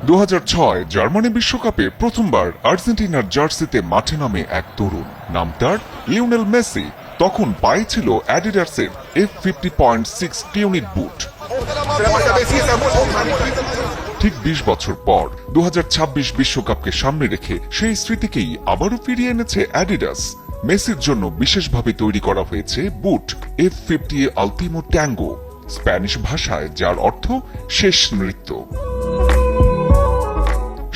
2006 Germany বিশ্বকাপে প্রথমবার আর্জেন্টিনার জার্সিতে মাঠে নামে এক তরুণ, নাম তার লিওনেল মেসি। তখন পায়ে ছিল অ্যাডিডাসের F50.6 টিউনিক বুট। ঠিক 20 বছর পর 2026 বিশ্বকাপকে সামনে রেখে সেই স্মৃতিকেই আবারও ফিরিয়ে এনেছে অ্যাডিডাস। মেসির জন্য বিশেষভাবে তৈরি করা হয়েছে বুট F50 আলটিমো ট্যাঙ্গো, স্প্যানিশ ভাষায় যার অর্থ শেষ নৃত্য।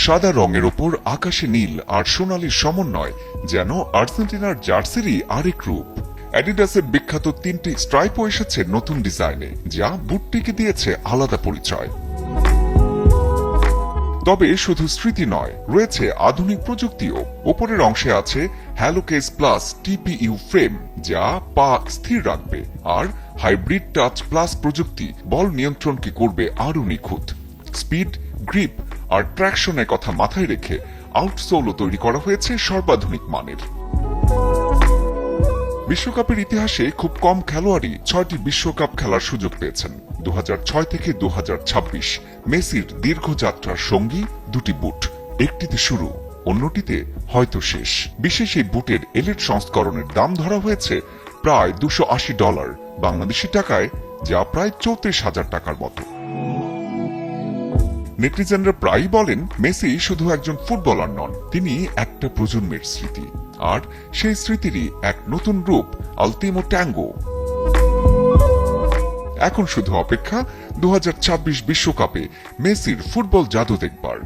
সাদা রঙের ওপর আকাশে নীল আর সোনালির সমন্বয় যেন আর্জেন্টিনার জার্সিরই আরেক রূপ। অ্যাডিডাসের বিখ্যাত 3টি স্ট্রাইপও এসেছে নতুন ডিজাইনে, যা বুটটিকে দিয়েছে আলাদা পরিচয়। তবে শুধু স্মৃতি নয়, রয়েছে আধুনিক প্রযুক্তিও। ওপরের অংশে আছে হ্যালোকেস প্লাস TPU ফ্রেম, যা পা স্থির রাখবে, আর হাইব্রিড টাচ প্লাস প্রযুক্তি বল নিয়ন্ত্রণকে করবে আরও নিখুঁত। স্পিড, গ্রিপ আর ট্র্যাকশনের কথা মাথায় রেখে আউটসোলও তৈরি করা হয়েছে সর্বাধুনিক মানের। বিশ্বকাপের ইতিহাসে খুব কম খেলোয়াড়ই 6টি বিশ্বকাপ খেলার সুযোগ পেয়েছেন। 2006 থেকে 2026 মেসির দীর্ঘযাত্রার সঙ্গী দুটি বুট, একটিতে শুরু, অন্যটিতে হয়তো শেষ। বিশেষ এই বুটের এলিট সংস্করণের দাম ধরা হয়েছে প্রায় $280, বাংলাদেশি টাকায় যা প্রায় 34,000 টাকার মতো। নেটিজেনরা প্রায়ই বলেন মেসি শুধু একজন ফুটবলার নন, তিনি একটা প্রজন্মের স্মৃতি, আর সেই স্মৃতিরই এক নতুন রূপ আলটিমো ট্যাঙ্গো। এখন শুধু অপেক্ষা 2026 বিশ্বকাপে মেসির ফুটবল জাদু দেখবার।